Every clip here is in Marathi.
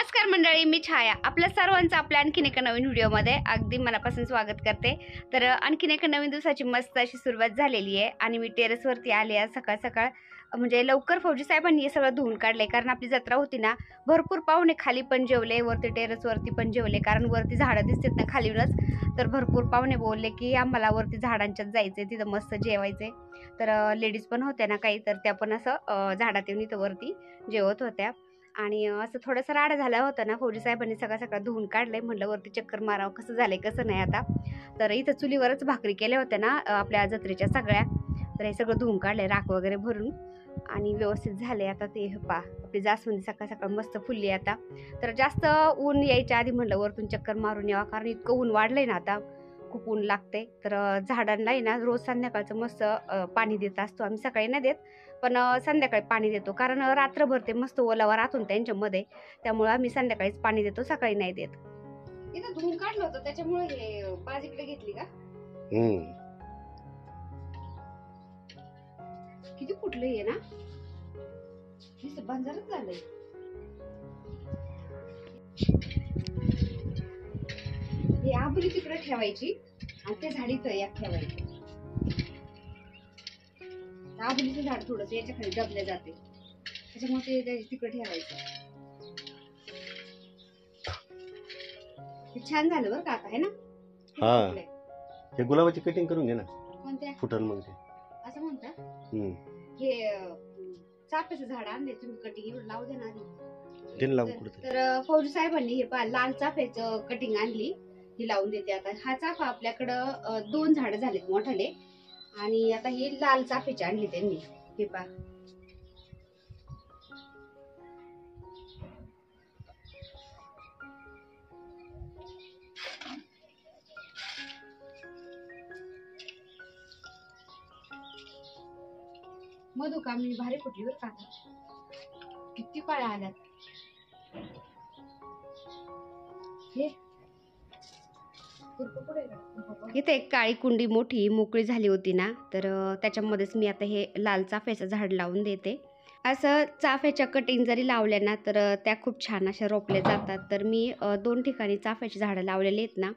नमस्कार मंडळी, मी छाया आपल्या सर्वांचं आपल्या आणखीन एका नवीन व्हिडिओमध्ये अगदी मनापासून स्वागत करते। तर आणखीन एका नवीन दिवसाची मस्त अशी सुरुवात झालेली आहे आणि मी टेरेसवरती आले आहे सकाळ सकाळ। म्हणजे लवकर फौजी साहेबांनी हे सगळं धुवून काढले, कारण आपली जत्रा होती ना, भरपूर पाहुणे खाली पण जेवले, वरती टेरेसवरती पण जेवले, कारण वरती झाडं दिसतात ना खालीवरच। तर भरपूर पाहुणे बोलले की आम्हाला वरती झाडांच्यात जायचंय, तिथं मस्त जेवायचंय। तर लेडीज पण होत्या ना काही, तर त्या पण असं झाडात येऊन इथं वरती जेवत होत्या। आणि असं थोडंसं राडा झाला होता ना, फौजी साहेबांनी सकाळ सकाळ धुवून काढलंय, म्हणलं वरती चक्कर मारावं कसं झालंय कसं नाही आता। तर इथं चुलीवरच भाकरी केल्या होत्या ना आपल्या जत्रेच्या सगळ्या, तर हे सगळं धुवून काढलंय राख वगैरे भरून आणि व्यवस्थित झाले। आता ते आपली जास्वंदी सकाळ सकाळ मस्त फुलली आता। तर जास्त ऊन यायच्या आधी म्हणलं वरतून चक्कर मारून यावं, कारण इतकं ऊन वाढलंय ना आता, खूप ऊन लागते। तर झाडांना ना रोज संध्याकाळचं मस्त पाणी देत असतो आम्ही, सकाळी नाही देत पण संध्याकाळी पाणी देतो, कारण रात्रभर ते मस्त ओलावा राहतो त्यांच्यामध्ये, त्यामुळे आम्ही संध्याकाळीच पाणी देतो, सकाळी नाही देत। इथं धुवून काढलं होतं त्याच्यामुळे हे बाजीकडे घेतली का? किती फुटलंय ना, नुसतं बंजारच झालंय। हे आबुली तिकडे ठेवायची आणि ते झाड इथं एक ठेवायची। आबुलीचं झाड थोडंसं याच्या खाली दबले जाते, त्याच्यामुळे ते तिकडे ठेवायचं। हे छान झालं बरं का आता, है ना? हा, हे गुलाबाची कटिंग करून घे ना। कोणत्या फुटल मग ते असं म्हणता? हे चाफ्याचं झाड आणले तुम्ही, कटिंग एवढं लावू दे ना आधी, ते लावून कुठे। तर फौजी साहेबांनी हे लाल चाफ्याचं कटिंग आणली, ही लावून देते आता। हा चाफा आपल्याकडं 2 झाड झालेत मोठाले, आणि आता हे लाल चाफ्याचे आणले त्यांनी, हे पहा। मधुकामिनी भारी फुटली बरं का, किती काळ्या आल्यात। इथे एक काळी कुंडी मोठी मोकळी झाली होती ना, तर त्याच्यामध्येच मी आता हे लाल चाफ्याचं झाड लावून देते। असं चाफ्याच्या कटिंग जरी लावल्या ना, तर त्या खूप छान अशा रोपल्या जातात। तर मी 2 ठिकाणी चाफ्याची झाडं लावलेली आहेत ना,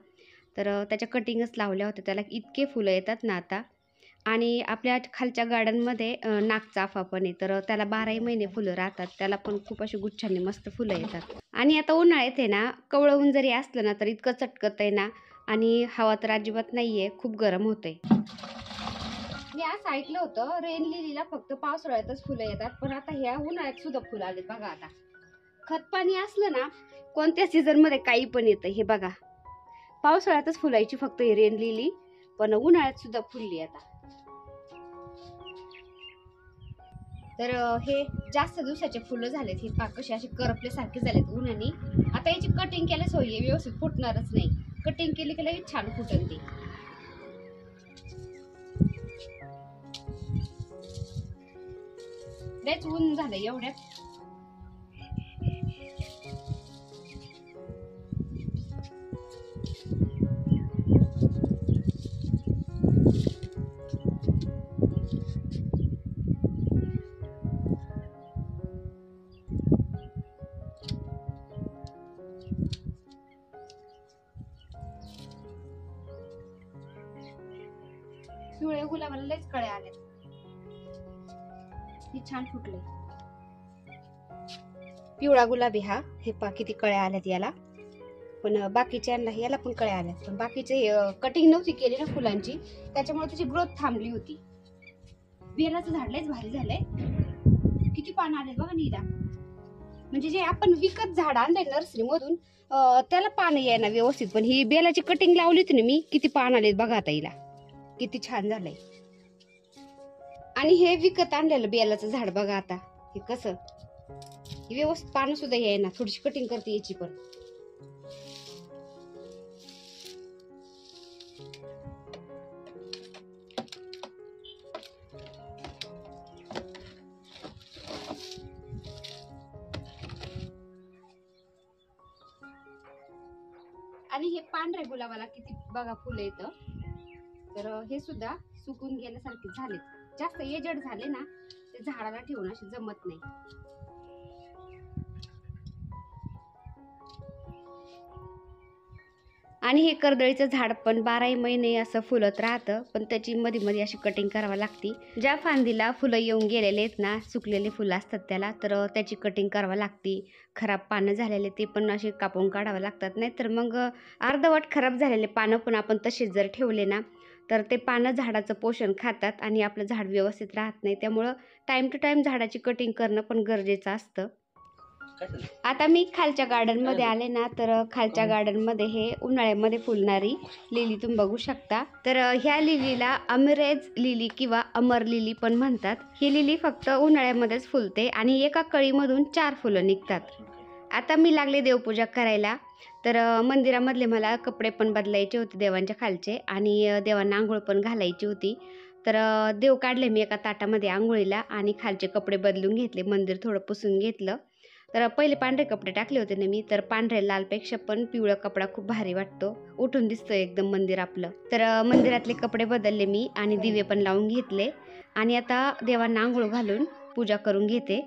तर त्याच्या कटिंगच लावल्या होत्या, त्याला इतके फुलं येतात ना आता। आणि आपल्या खालच्या गार्डनमध्ये नागचाफा पण आहे, तर त्याला 12ही महिने फुलं राहतात, त्याला पण खूप अशी गुच्छांनी मस्त फुलं येतात। आणि आता उन्हाळ्यात आहे ना, कवळं ऊन जरी असलं ना, तर इतकं चटकत आहे ना, आणि हवा तर अजिबात नाहीये, खूप गरम होतंय। मी असं ऐकलं होतं रेन लिलीला फक्त पावसाळ्यातच फुलं येतात, पण आता ह्या उन्हाळ्यात सुद्धा फुलं आले बघा। आता खत पाणी असलं ना, कोणत्या सीझन मध्ये काही पण येतं, हे बघा। पावसाळ्यातच फुलायची फक्त ही रेन लिली, पण उन्हाळ्यात सुद्धा फुलली आता। तर हे जास्त दिवसाचे फुलं झालेत, हे पाक कसे असे करपल्यासारखे झालेत उन्हाने। आता याची कटिंग केल्यास होई व्यवस्थित फुटणारच नाही, कटिंग केली की लगेच छान फुटल ती। लयच ऊन झालं एवढ्यात। पिवळ्या गुलाबाला लयच कळ्या आल्या, ही छान फुटले। पिवळा गुलाबी हा, हे पा किती कळ्या आल्यात याला, पण बाकीच्यांना याला पण कळ्या आल्यात, पण बाकीचे कटिंग नव्हती केली ना फुलांची, त्याच्यामुळे त्याची ग्रोथ थांबली होती। बेलाचं झाड लयच भारी झालंय, किती पान आले बघा नीला। म्हणजे जे आपण विकत झाड आणलंय नर्सरी मधून, त्याला पान यायना व्यवस्थित, पण ही बेलाची कटिंग लावली होती ना मी, किती पान आलेत बघा आता हिला, किती छान झालंय। आणि हे विकत आणलेलं बेलाचं झाड बघा आता, हे कसं व्यवस्थित पानं सुद्धा यायना, थोडीशी कटिंग करते याची पण। आणि हे पांढऱ्या गुलाबाला किती बघा फुलं येतं, तर हे सुद्धा सुकून गेल्यासारखे झाले, जास्त एजड झाले ना, ते झाडाला ठेवून असे जमत नाही। आणि हे कर्दळीचं झाड पण 12 महिने असं फुलत राहतं, पण त्याची मध्ये मध्ये अशी कटिंग करावी लागती. ज्या फांदीला फुलं येऊन गेलेले आहेत ना, सुकलेले फुलं असतात त्याला, तर त्याची कटिंग करावी लागती. खराब पानं झालेले ते पण असे कापून काढावं लागतात, नाही तर मग अर्धवट खराब झालेले पानं पण आपण तसेच जर ठेवले ना, तर ते पानं झाडाचं पोषण खातात आणि आपलं झाड व्यवस्थित राहत नाही. त्यामुळं टाईम टू टाईम झाडाची कटिंग करणं पण गरजेचं असतं. आता मी खालच्या गार्डनमध्ये आले ना, तर खालच्या गार्डनमध्ये हे उन्हाळ्यामध्ये फुलणारी लिली तुम्ही बघू शकता. तर ह्या लिलीला अमरेज लिली किंवा अमर लिली पण म्हणतात. ही लिली फक्त उन्हाळ्यामध्येच फुलते आणि एका कळीमधून 4 फुलं निघतात. आता मी लागले देवपूजा करायला, तर मंदिरामधले मला कपडे पण बदलायचे होते देवांच्या खालचे आणि देवांना आंघोळ पण घालायची होती. तर देव काढले मी एका ताटामध्ये आंघोळीला आणि खालचे कपडे बदलून घेतले, मंदिर थोडं पुसून घेतलं. तर पहिले पांढरे कपडे टाकले होते ना मी, तर पांढरे लालपेक्षा पण पिवळा कपडा खूप भारी वाटतो, उठून दिसतं एकदम मंदिर आपलं. तर मंदिरातले कपडे बदलले मी आणि दिवे पण लावून घेतले आणि आता देवांना आंघोळ घालून पूजा करून घेते.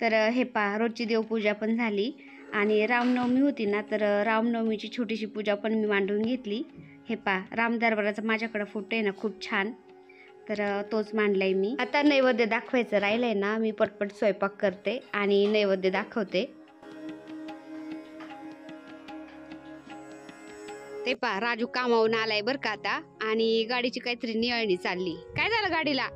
तर हे पहा, रोजची देवपूजा पण झाली आणि रामनवमी होती ना, तर रामनवमीची छोटीशी पूजा पण मी मांडून घेतली. हे पहा, राम दरबाराचा माझ्याकडे फोटो आहे ना, खूप छान, तर तोच मांडलाय मी. आता नैवेद्य दाखवायचं राहिलंय ना, मी पटपट स्वयंपाक करते आणि नैवेद्य दाखवते. ते पहा, राजू कामावून आलाय बरं का आता, आणि गाडीची काहीतरी निळणी चालली. काय झालं गाडीला?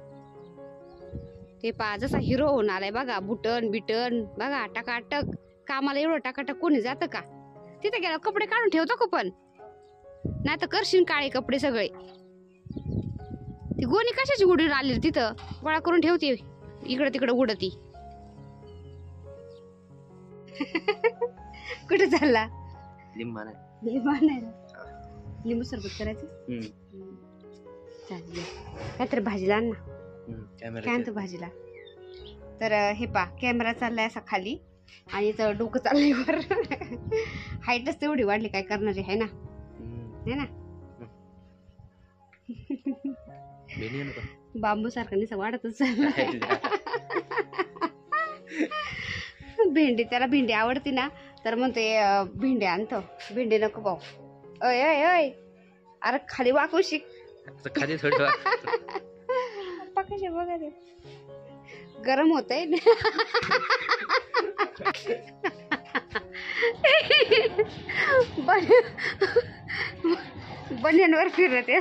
ते पहा, जसा हिरो होऊन आलाय बघा, बुटन बिटन बघा, टाकाटक. कामाला एवढं टाकाटक कोणी जातं का? तिथे गेला कपडे काढून ठेवतो का पण? नाही तर करशील काळे कपडे सगळे. ती गोणी कशाची उडून आली तिथं? गोळा करून ठेवते, इकडं तिकडं उडती. कुठे चालला? लिंबा लिंबू सरबत करायचं. चालेल, काहीतरी भाजीला आण ना. काय आणतो भाजीला? तर हे पा, कॅमेरा चाललाय असा खाली आणि इथं डोकं चाललंय वर. हाईटच तेवढी वाढली, काय करणारी आहे ना, है ना. बांबू सारखं निसा वाढतच चाललाय. भेंडी, त्याला भेंडी आवडती ना, तर म्हणते भेंडी आणतो. भेंडी नको भाऊ. अय अय अय, अरे खाली वाकू शिक. खाली थोडं कशा बघा ते गरम होतंय. बन्यांवर फिरत आहे,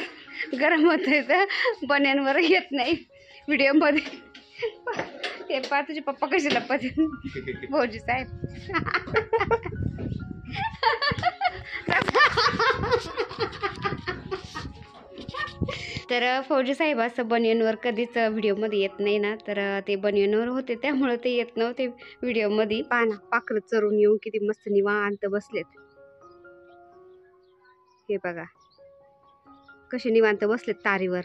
गरम होतंय तर बन्यांवर येत नाही व्हिडिओ मध्ये. ते पा, तुझे पप्पा कसे लपत भाऊजी साहेब. तर फौजी साहेब असं बनियनवर कधीच व्हिडिओमध्ये येत नाही ना, तर ते बनियनवर होते त्यामुळे ते येत नव्हते व्हिडिओमध्ये. पाना पाखरं चरून येऊन किती मस्त निवांत बसलेत. हे बघा कसे निवांत बसलेत तारीवर.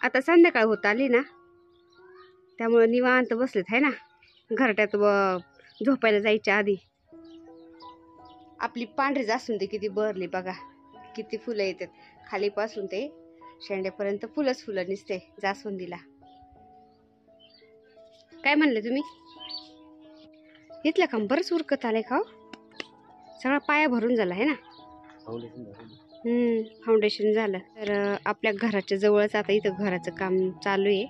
आता संध्याकाळ होत आली ना, त्यामुळे निवांत बसलेत है ना, घरट्यात झोपायला जायच्या आधी. आपली पांढरी जास्वंदी किती बहरली बघा, किती फुलं येतात खालीपासून ते शेंड्यापर्यंत, फुलंच फुलं निसते जास्वंदीला. काय म्हणले तुम्ही? इथलं काम बरंच उरकत आलंय का? सगळा पाया भरून झाला आहे ना. फाउंडेशन झालं. तर आपल्या घराच्या जवळच आता इथं घराचं काम चालू आहे.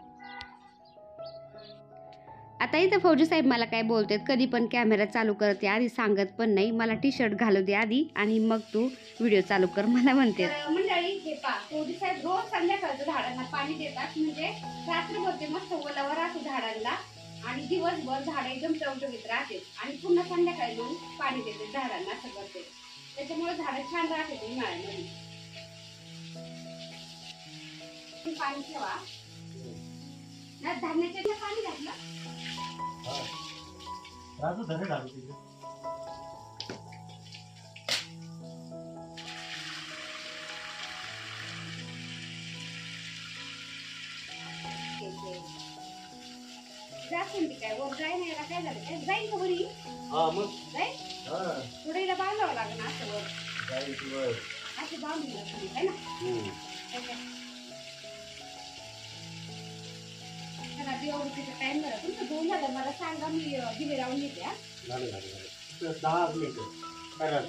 आता इथं फौजी साहेब मला काय बोलतात, कधी पण कॅमेरा चालू करते आधी सांगत पण नाही, मला टी शर्ट घालू दे आधी आणि मग तू व्हिडिओ चालू कर मला म्हणते. मंडळी हे पहा, फौजी साहेब रोज संध्याकाळचं झाडांना पाणी देतात, म्हणजे रात्रभर ते मस्त ओलावर राहतो झाडांना आणि दिवसभर झाड एकदम टवटवीत राहते आणि पुन्हा संध्याकाळी मग पाणी देते झाडांना, असं करते. त्याच्यामुळे झाडं छान राहते उन्हाळ्यामध्ये. पाणी ठेवा ना, धान्याच्या पाणी घातलं. काय नाही, याला काय झालं काय जाईल का बरी हा मग जाईल हा पुढेला बांधावं लागेल ना असं वर जाईल की वर. असे बांधून खाली आहे ना हम्म. काय काय. चला दिवाळीचा टाइम झाला तुमचं दोन झालं मला सांगा मी दिवे लावून येते हा. झालं झालं झालं. तर 10 मिनिटं काय झालं?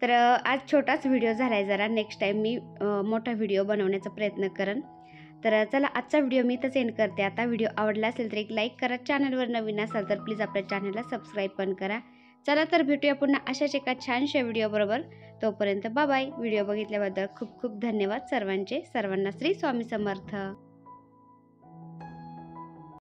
तर आज छोटाच व्हिडिओ झाला आहे जरा नेक्स्ट टाईम मी मोठा व्हिडिओ बनवण्याचा प्रयत्न करेन. तर चला आजचा व्हिडिओ मी इथंच एंड करते. आता व्हिडिओ आवडला असेल तर एक लाईक करा, चॅनलवर नवीन असाल तर प्लीज आपल्या चॅनलला सबस्क्राईब पण करा. चला तर भेटूया पुन्हा अशाच एका छानशा व्हिडिओबरोबर. तोपर्यंत बाय बाय. व्हिडिओ बघितल्याबद्दल खूप खूप धन्यवाद सर्वांचे. सर्वांना श्री स्वामी समर्थ.